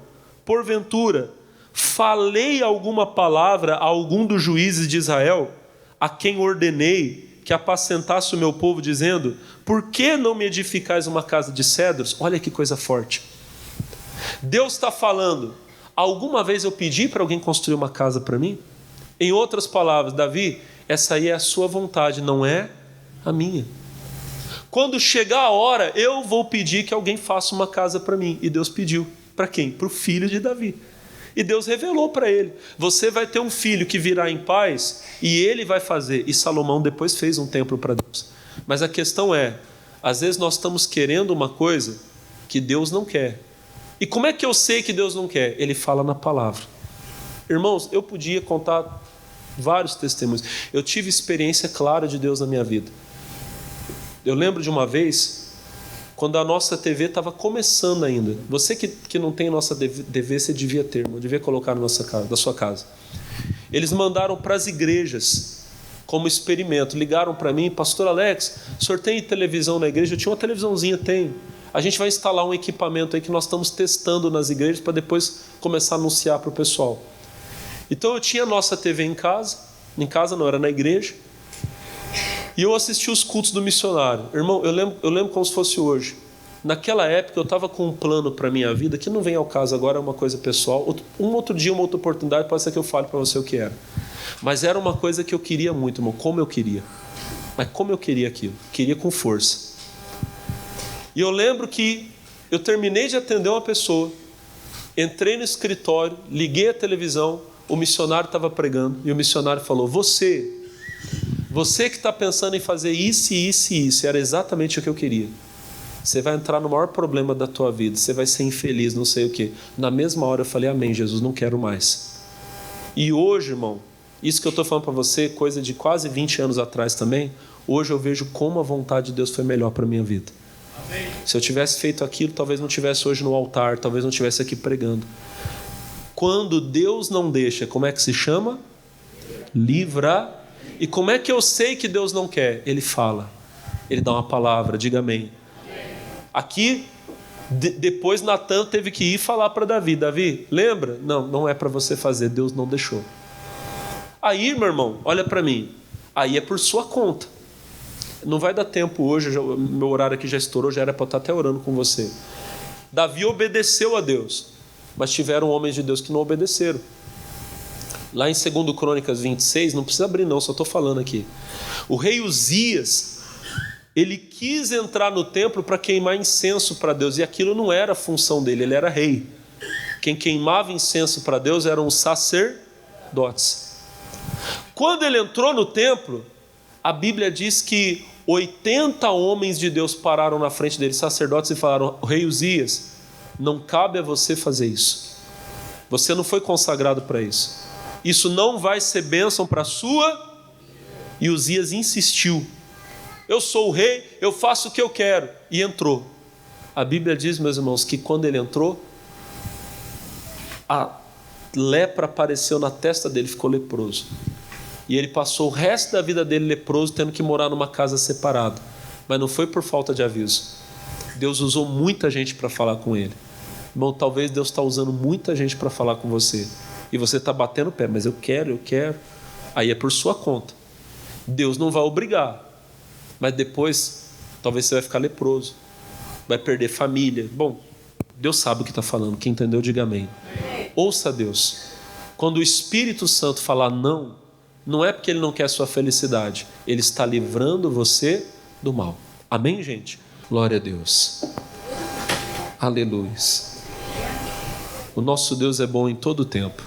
Porventura, falei alguma palavra a algum dos juízes de Israel, a quem ordenei que apacentasse o meu povo, dizendo: por que não me edificais uma casa de cedros? Olha que coisa forte. Deus está falando: alguma vez eu pedi para alguém construir uma casa para mim? Em outras palavras, Davi, essa aí é a sua vontade, não é a minha. Quando chegar a hora, eu vou pedir que alguém faça uma casa para mim. E Deus pediu. Para quem? Para o filho de Davi. E Deus revelou para ele: você vai ter um filho que virá em paz, e ele vai fazer. E Salomão depois fez um templo para Deus. Mas a questão é, às vezes nós estamos querendo uma coisa que Deus não quer. E como é que eu sei que Deus não quer? Ele fala na palavra. Irmãos, eu podia contar vários testemunhos. Eu tive experiência clara de Deus na minha vida. Eu lembro de uma vez, quando a nossa TV estava começando ainda. Você que não tem nossa TV, você devia ter, não devia colocar na nossa casa, da sua casa. Eles mandaram para as igrejas como experimento. Ligaram para mim: pastor Alex, o senhor tem televisão na igreja? Eu tinha uma televisãozinha, tenho. A gente vai instalar um equipamento aí que nós estamos testando nas igrejas para depois começar a anunciar para o pessoal. Então eu tinha a nossa TV em casa não, era na igreja. E eu assisti os cultos do missionário. Irmão, eu lembro como se fosse hoje. Naquela época eu estava com um plano para a minha vida, que não vem ao caso agora, é uma coisa pessoal. Um outro dia, uma outra oportunidade, pode ser que eu fale para você o que era. Mas era uma coisa que eu queria muito, irmão, como eu queria. Mas como eu queria aquilo? Queria com força. E eu lembro que eu terminei de atender uma pessoa, entrei no escritório, liguei a televisão, o missionário estava pregando, e o missionário falou: você que está pensando em fazer isso e isso e isso, era exatamente o que eu queria. Você vai entrar no maior problema da tua vida, você vai ser infeliz, não sei o quê. Na mesma hora eu falei: amém, Jesus, não quero mais. E hoje, irmão, isso que eu estou falando para você, coisa de quase 20 anos atrás também, hoje eu vejo como a vontade de Deus foi melhor para a minha vida. Amém. Se eu tivesse feito aquilo, talvez não tivesse hoje no altar, talvez não tivesse aqui pregando. Quando Deus não deixa, como é que se chama? Livrar. E como é que eu sei que Deus não quer? Ele fala, ele dá uma palavra, diga amém. Aqui, depois Natã teve que ir falar para Davi: Davi, lembra? Não é para você fazer, Deus não deixou. Aí, meu irmão, olha para mim, aí é por sua conta. Não vai dar tempo hoje, meu horário aqui já estourou, já era para eu estar até orando com você. Davi obedeceu a Deus, mas tiveram homens de Deus que não obedeceram. Lá em 2 Crônicas 26, não precisa abrir não, só estou falando aqui. O rei Uzias, ele quis entrar no templo para queimar incenso para Deus, e aquilo não era a função dele, ele era rei. Quem queimava incenso para Deus eram os sacerdotes. Quando ele entrou no templo, a Bíblia diz que 80 homens de Deus pararam na frente dele, sacerdotes, e falaram: rei Uzias, não cabe a você fazer isso. Você não foi consagrado para isso. Isso não vai ser bênção para a sua. E Uzias insistiu: eu sou o rei, eu faço o que eu quero. E entrou. A Bíblia diz, meus irmãos, que quando ele entrou, a lepra apareceu na testa dele, ficou leproso. E ele passou o resto da vida dele leproso, tendo que morar numa casa separada. Mas não foi por falta de aviso. Deus usou muita gente para falar com ele. Irmão, talvez Deus está usando muita gente para falar com você. E você está batendo o pé: mas eu quero. Aí é por sua conta. Deus não vai obrigar. Mas depois, talvez você vai ficar leproso, vai perder família. Bom, Deus sabe o que está falando. Quem entendeu, diga amém. Ouça Deus. Quando o Espírito Santo falar não é porque Ele não quer a sua felicidade. Ele está livrando você do mal. Amém, gente? Glória a Deus. Aleluia. O nosso Deus é bom em todo o tempo.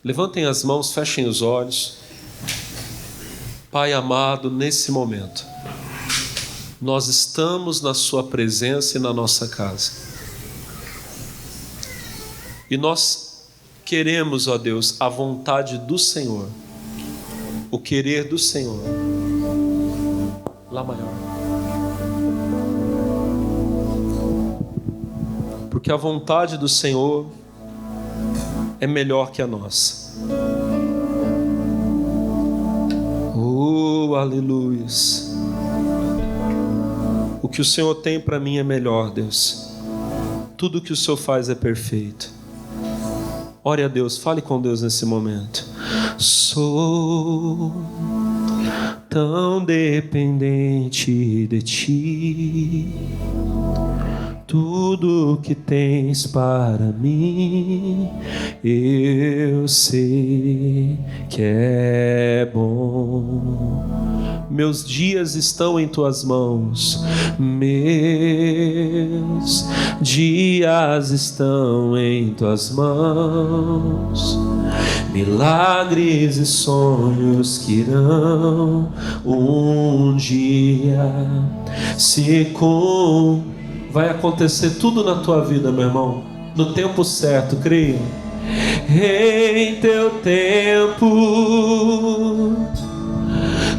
Levantem as mãos, fechem os olhos. Pai amado, nesse momento, nós estamos na sua presença e na nossa casa. E nós queremos, ó Deus, a vontade do Senhor, o querer do Senhor. Lá maior. Porque a vontade do Senhor é melhor que a nossa. Oh, aleluias. O que o Senhor tem para mim é melhor, Deus. Tudo que o Senhor faz é perfeito. Ore a Deus, fale com Deus nesse momento. Sou tão dependente de Ti. Tudo que tens para mim, eu sei que é bom. Meus dias estão em Tuas mãos, meus dias estão em Tuas mãos. Milagres e sonhos que irão um dia se cumprir. Vai acontecer tudo na tua vida, meu irmão, no tempo certo, creia. Em teu tempo,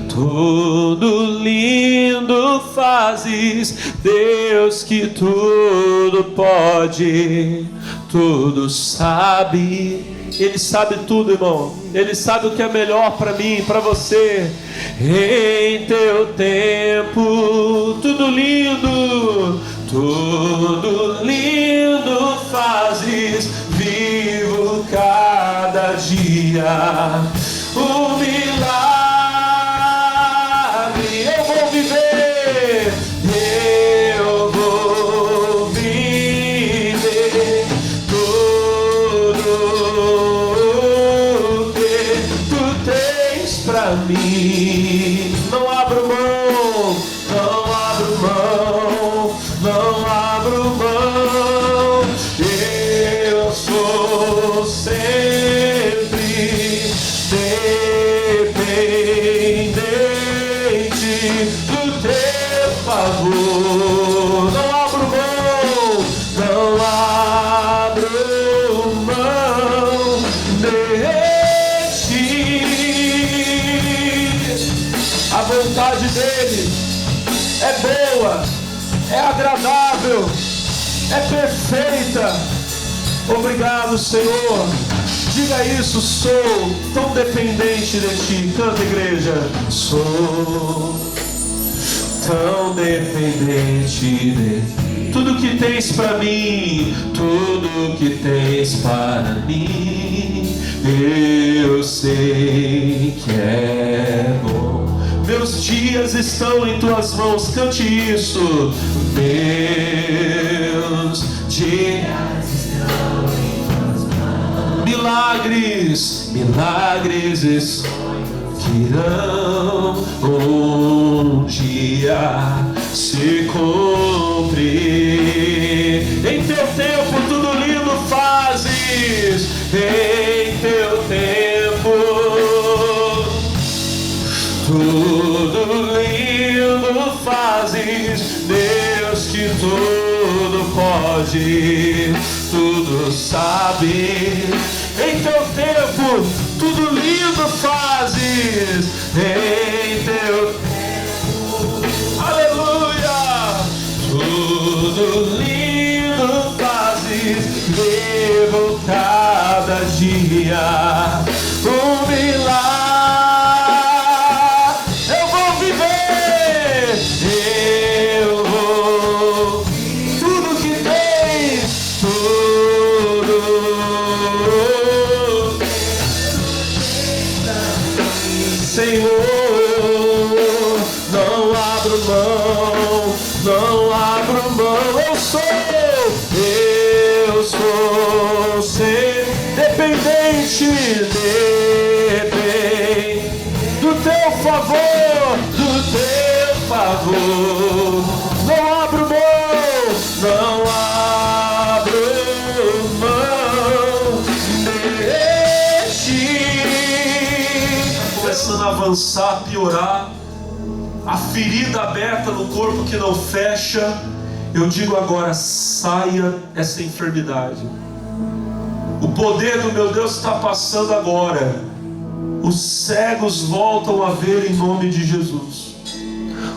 tudo lindo fazes, Deus que tudo pode, tudo sabe. Ele sabe tudo, irmão. Ele sabe o que é melhor para mim, para você. Em teu tempo, tudo lindo fazes, vivo cada dia o milagre. Eu vou viver, eu vou viver tudo que tu tens pra mim. Não abro mão, não abro mão, não abro mão. Eu sou sempre dependente do teu favor. Não abro mão, não abro mão de ti. A vontade dele é boa, é agradável, é perfeita. Obrigado, Senhor. Diga isso, sou tão dependente de Ti. Canta, igreja. Sou tão dependente de Ti. Tudo que tens para mim, tudo que tens para mim, eu sei que é bom. Meus dias estão em Tuas mãos, cante isso. Meus dias estão em Tuas mãos. Milagres, milagres e sonhos que irão um dia se cumprir. Em Teu tempo tudo lindo fazes, em Teu tempo tudo lindo fazes, Deus que tudo pode, tudo sabe. Em Teu tempo, tudo lindo fazes, em Teu tempo, aleluia. Tudo lindo fazes, vivo cada dia um milagre. Senhor, não abro mão, não abro mão. Eu sou ser dependente do Teu favor, não abro mão, não abro mão de Ti. avançar, piorar, a ferida aberta no corpo que não fecha, eu digo agora: saia essa enfermidade. O poder do meu Deus está passando agora. Os cegos voltam a ver em nome de Jesus.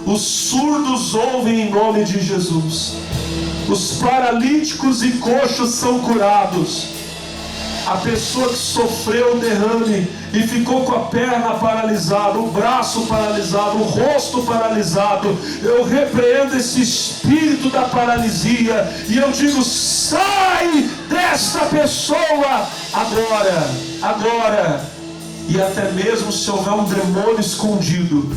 Os surdos ouvem em nome de Jesus. Os paralíticos e coxos são curados. A pessoa que sofreu o derrame e ficou com a perna paralisada, o braço paralisado, o rosto paralisado, eu repreendo esse espírito da paralisia e eu digo: sai desta pessoa agora, agora. E até mesmo se houver um demônio escondido,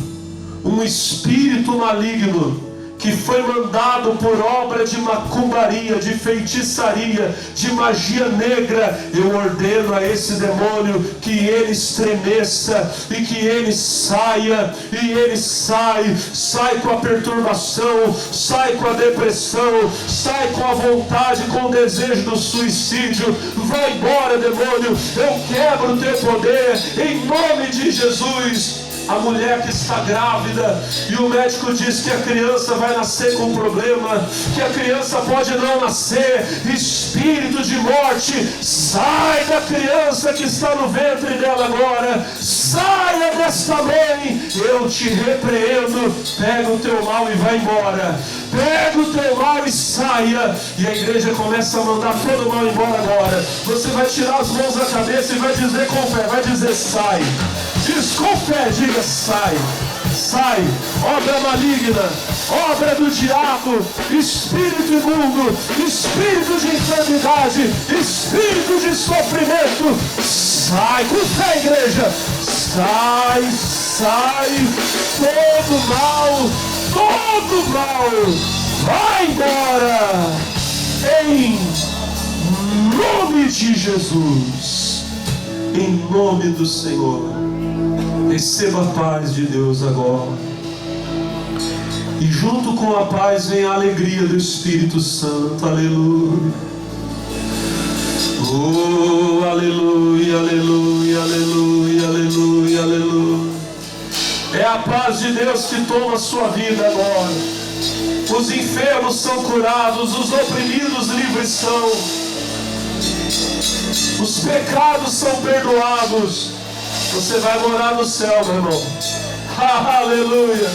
um espírito maligno que foi mandado por obra de macumbaria, de feitiçaria, de magia negra, eu ordeno a esse demônio que ele estremeça e que ele saia, e ele sai com a perturbação, sai com a depressão, sai com a vontade, com o desejo do suicídio. Vai embora, demônio, eu quebro o teu poder em nome de Jesus. A mulher que está grávida e o médico diz que a criança vai nascer com problema, que a criança pode não nascer, espírito de morte, sai da criança que está no ventre dela agora, saia desta mãe, eu te repreendo, pega o teu mal e vai embora, pega o teu mal e saia. E a igreja começa a mandar todo o mal embora agora. Você vai tirar as mãos da cabeça e vai dizer com fé, vai dizer: sai. Diz com fé, diga: sai, sai, obra maligna, obra do diabo, espírito imundo, espírito de enfermidade, espírito de sofrimento, sai com fé, igreja, sai, sai, todo mal, vai embora, em nome de Jesus, em nome do Senhor. Receba a paz de Deus agora. E junto com a paz vem a alegria do Espírito Santo. Aleluia. Oh, aleluia, aleluia, aleluia, aleluia, aleluia. É a paz de Deus que toma a sua vida agora. Os enfermos são curados, os oprimidos livres são. Os pecados são perdoados. Você vai morar no céu, meu irmão. Aleluia.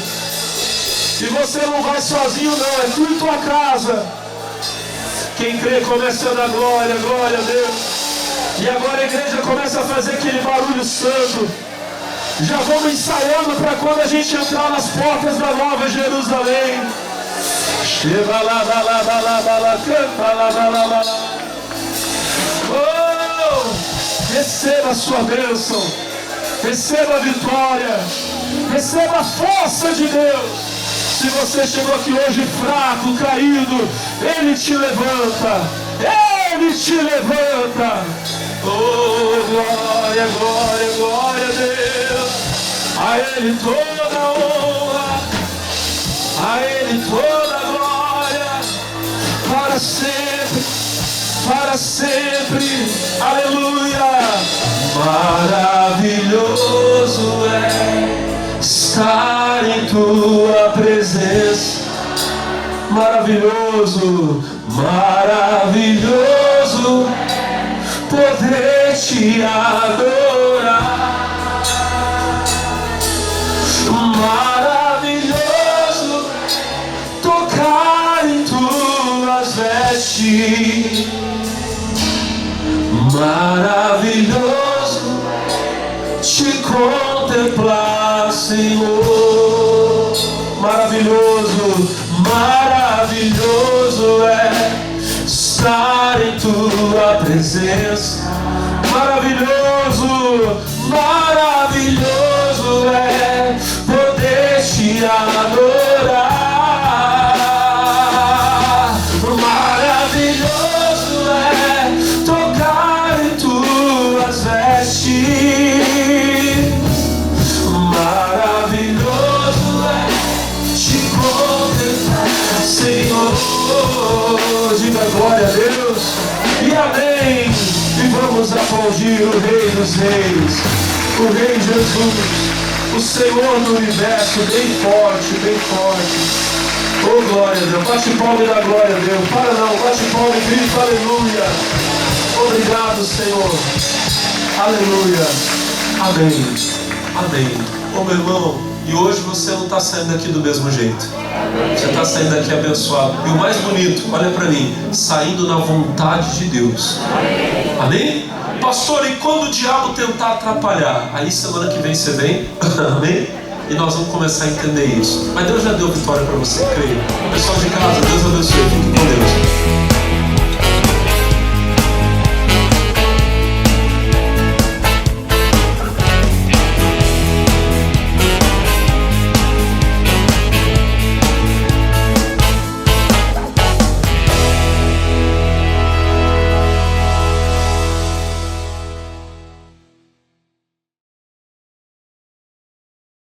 E você não vai sozinho não, é tu e tua casa. Quem crê começa a dar glória, glória a Deus. E agora a igreja começa a fazer aquele barulho santo. Já vamos ensaiando para quando a gente entrar nas portas da Nova Jerusalém. Oh, receba a sua bênção. Receba a vitória, receba a força de Deus. Se você chegou aqui hoje fraco, caído, Ele te levanta, Ele te levanta. Oh, glória, glória, glória a Deus. A Ele toda a honra, a Ele toda a glória, para sempre, para sempre. Aleluia. Maravilhoso é estar em tua presença. Maravilhoso, maravilhoso é poder te adorar. Maravilhoso tocar em tuas vestes. Maravilhoso te contemplar, Senhor. Maravilhoso, maravilhoso é estar em tua presença. Maravilhoso, maravilhoso é poder te adorar. Maravilhoso é tocar em tuas vestes. Maravilhoso é te contemplar, Senhor. Diga glória a Deus e amém. E vamos aplaudir o Rei dos Reis, o Rei Jesus, o o Senhor do universo, bem forte, bem forte. Oh, glória a Deus. Bate palma e dá glória a Deus. Para não, bate palma e grita, aleluia. Obrigado, Senhor. Aleluia. Amém. Amém. Ô, meu irmão, e hoje você não está saindo daqui do mesmo jeito. Você está saindo daqui abençoado. E o mais bonito, olha para mim, saindo na vontade de Deus. Amém? Pastor, e quando o diabo tentar atrapalhar? Aí semana que vem você vem. Amém? E nós vamos começar a entender isso. Mas Deus já deu vitória para você, creio. Pessoal de casa, Deus abençoe. Fique com Deus.